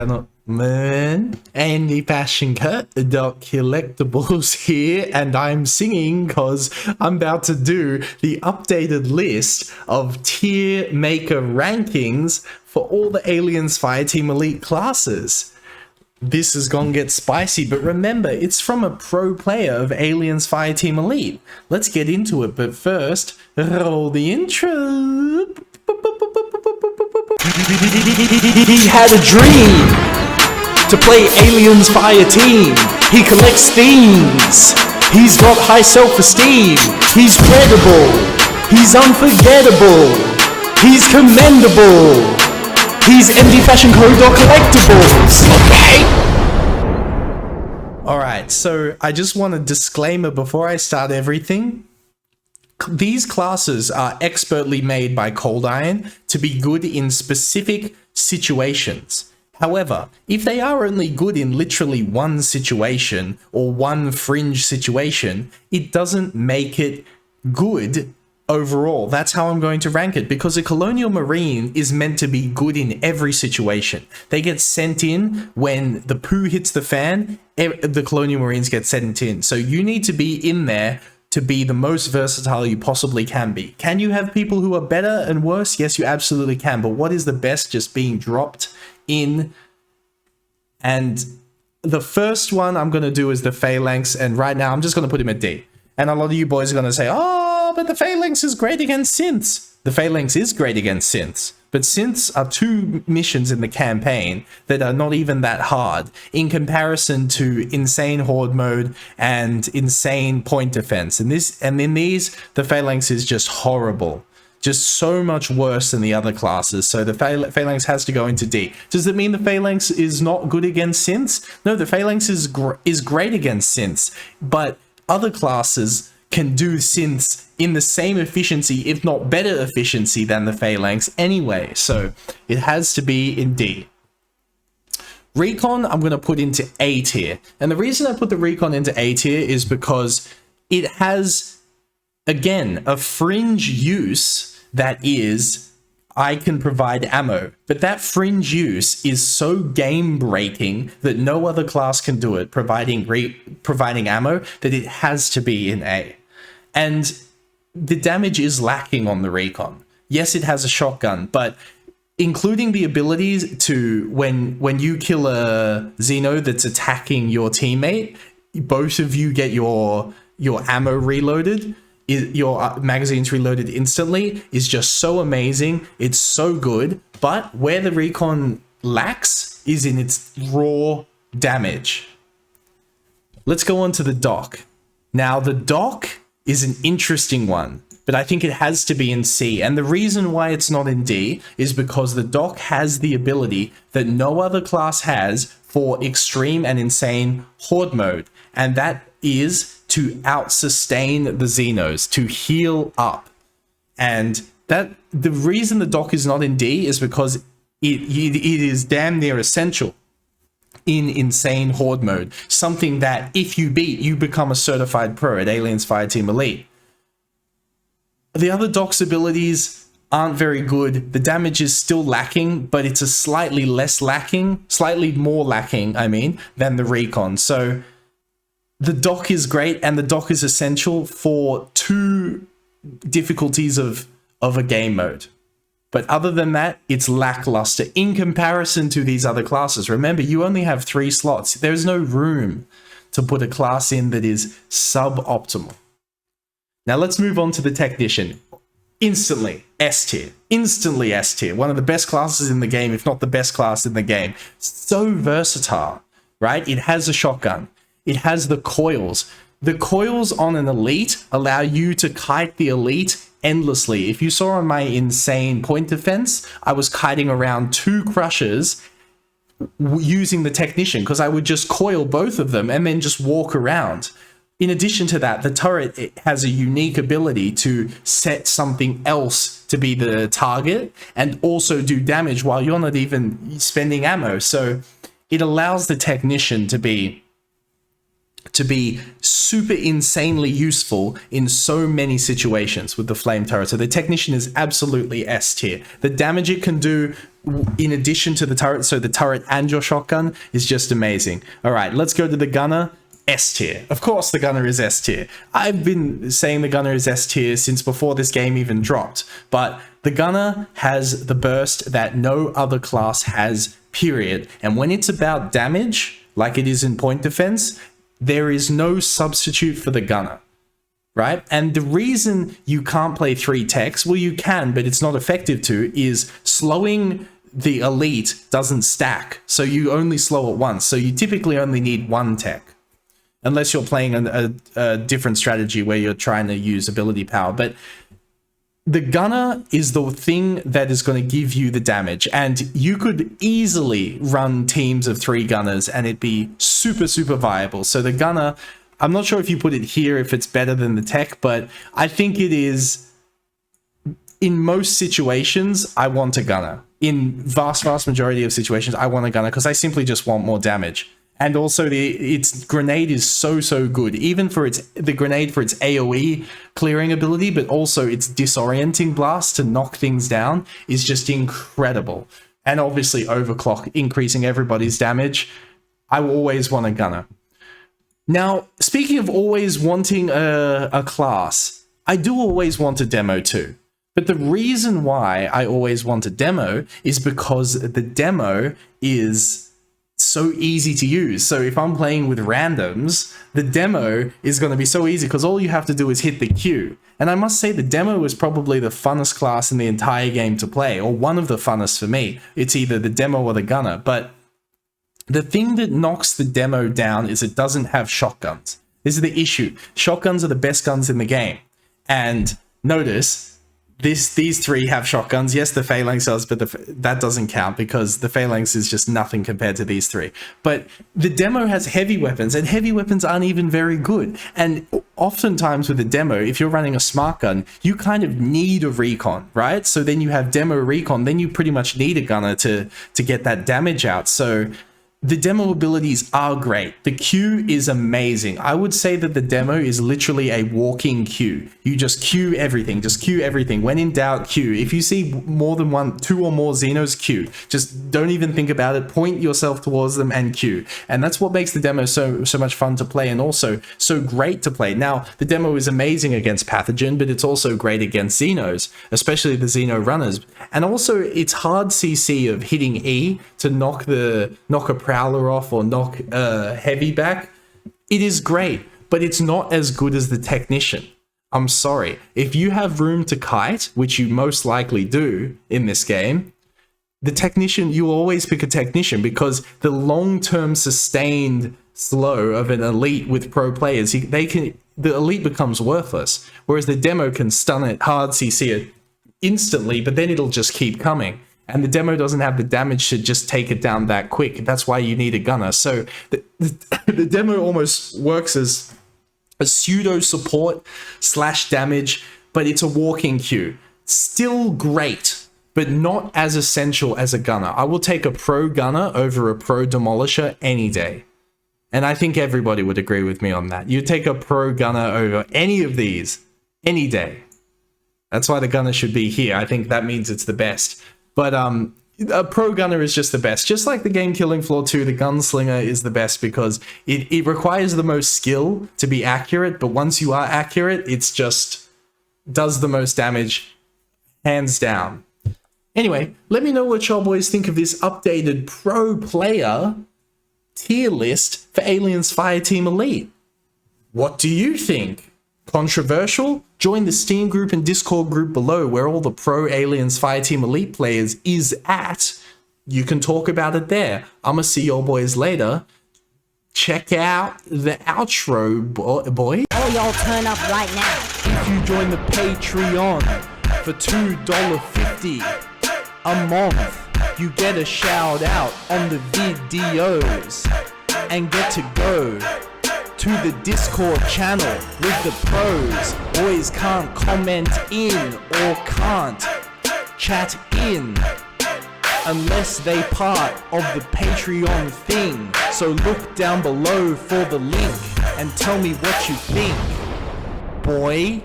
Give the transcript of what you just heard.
Gentlemen, MDfashionco collectibles here, and I'm singing because I'm about to do the updated list of tier maker rankings for all the Aliens Fireteam Elite classes. This is gonna get spicy, but remember, it's from a pro player of Aliens Fireteam Elite. Let's get into it, but first, roll the intro. He had a dream to play Aliens Fireteam. He collects themes. He's got high self-esteem. He's credible. He's unforgettable. He's commendable. He's MDfashionco collectibles. Okay. Alright, so I just want a disclaimer before I start everything. These classes are expertly made by Cold Iron to be good in specific situations. However, if they are only good in literally one situation or one fringe situation, it doesn't make it good overall. That's how I'm going to rank it, because a Colonial Marine is meant to be good in every situation. They get sent in when the poo hits the fan, the Colonial Marines get sent in. So you need to be in there to be the most versatile you possibly can be. Can you have people who are better and worse? Yes, you absolutely can. But what is the best? Just being dropped in. And the first one I'm going to do is the Phalanx. And right now, I'm just going to put him at D. And a lot of you boys are going to say, oh, but the Phalanx is great against synths. The Phalanx is great against synths. But synths are two missions in the campaign that are not even that hard in comparison to insane horde mode and insane point defense. And in these, the Phalanx is just horrible. Just so much worse than the other classes. So the Phalanx has to go into D. Does it mean the Phalanx is not good against synths? No, the Phalanx is great against synths. But other classes can do synths in the same efficiency, if not better efficiency than the Phalanx anyway. So it has to be in D. Recon, I'm going to put into A tier. And the reason I put the Recon into A tier is because it has, again, a fringe use that is, I can provide ammo. But that fringe use is so game breaking that no other class can do it, providing ammo, that it has to be in A. And the damage is lacking on the Recon. Yes, it has a shotgun, but including the abilities to, when you kill a Xeno that's attacking your teammate, both of you get your ammo reloaded, your magazines reloaded instantly, is just so amazing. It's so good. But where the Recon lacks is in its raw damage. Let's go on to the dock. Now, the dock is an interesting one, but I think it has to be in C. And the reason why it's not in D is because the dock has the ability that no other class has for extreme and insane horde mode. And that is to out-sustain the Xenos, to heal up. And that the reason the dock is not in D is because it is damn near essential in insane horde mode, something that if you beat, you become a certified pro at Aliens Fireteam Elite. The other dock's abilities aren't very good. The damage is still lacking, but it's a slightly more lacking, I mean, than the Recon. So the dock is great, and the dock is essential for two difficulties of a game mode. But other than that, it's lackluster in comparison to these other classes. Remember, you only have 3 slots. There's no room to put a class in that is suboptimal. Now let's move on to the Technician. Instantly S tier. Instantly S tier. One of the best classes in the game, if not the best class in the game. So versatile, right? It has a shotgun. It has the coils. The coils on an elite allow you to kite the elite endlessly. If you saw on my insane point defense, I was kiting around 2 crushers using the Technician, because I would just coil both of them and then just walk around. In addition to that, the turret, it has a unique ability to set something else to be the target and also do damage while you're not even spending ammo. So it allows the Technician to be to be super insanely useful in so many situations with the flame turret. So the technician is absolutely S tier. The damage it can do in addition to the turret, so the turret and your shotgun, is just amazing. All right, let's go to the gunner. S tier. Of course the gunner is S tier. I've been saying the gunner is S tier since before this game even dropped, but the gunner has the burst that no other class has, period. And when it's about damage, like it is in point defense, there is no substitute for the gunner, right? And the reason you can't play 3 techs, well, you can, but it's not effective to, is slowing the elite doesn't stack. So you only slow it once. So you typically only need 1 tech, unless you're playing a different strategy where you're trying to use ability power. But the gunner is the thing that is going to give you the damage, and you could easily run teams of 3 gunners and it'd be super, super viable. So the gunner, I'm not sure if you put it here, if it's better than the tech, but I think it is. In most situations, I want a gunner. In vast majority of situations, I want a gunner because I simply just want more damage. And also its grenade is so good, even for the grenade for its AoE clearing ability, but also its disorienting blast to knock things down is just incredible. And obviously overclock, increasing everybody's damage. I will always want a gunner. Now, speaking of always wanting a class, I do always want a demo too. But the reason why I always want a demo is because the demo is so easy to use. So if I'm playing with randoms, the demo is going to be so easy because all you have to do is hit the Q. And I must say the demo is probably the funnest class in the entire game to play, or one of the funnest for me. It's either the demo or the gunner. But the thing that knocks the demo down is it doesn't have shotguns. This is the issue. Shotguns are the best guns in the game. And notice, these 3 have shotguns. Yes, the Phalanx does, but that doesn't count because the Phalanx is just nothing compared to these 3. But the demo has heavy weapons, and heavy weapons aren't even very good. And oftentimes with the demo, if you're running a smart gun, you kind of need a recon, right? So then you have demo recon, then you pretty much need a gunner to get that damage out. So the demo abilities are great. The Q is amazing. I would say that the demo is literally a walking Q. You just Q everything. Just Q everything. When in doubt, Q. If you see more than 2 or more Xenos, Q. Just don't even think about it. Point yourself towards them and Q. And that's what makes the demo so much fun to play and also so great to play. Now, the demo is amazing against Pathogen, but it's also great against Xenos, especially the Xeno runners. And also, it's hard CC of hitting E to knock a Prowler off or knock heavy back. It is great, but it's not as good as the technician. I'm sorry. If you have room to kite, which you most likely do in this game, the technician, you always pick a technician because the long-term sustained slow of an elite with pro players, the elite becomes worthless, whereas the demo can stun it, hard CC it instantly, but then it'll just keep coming. And the demo doesn't have the damage to just take it down that quick. That's why you need a gunner. So the demo almost works as a pseudo support / damage, but it's a walking Q. Still great, but not as essential as a gunner. I will take a pro gunner over a pro demolisher any day. And I think everybody would agree with me on that. You take a pro gunner over any of these any day. That's why the gunner should be here. I think that means it's the best. But a pro gunner is just the best. Just like the game Killing Floor 2, the gunslinger is the best because it requires the most skill to be accurate, but once you are accurate, it's just does the most damage, hands down. Anyway, let me know what y'all boys think of this updated pro player tier list for Aliens Fireteam Elite. What do you think? Controversial? Join the Steam group and Discord group below where all the pro Aliens Fireteam Elite players is at. You can talk about it there. I'ma see y'all boys later. Check out the outro, boy. Oh, y'all turn up right now. If you join the Patreon for $2.50 a month, you get a shout out on the videos and get to go to the Discord channel with the pros. Boys can't comment in or can't chat in unless they part of the Patreon thing. So look down below for the link and tell me what you think, boy.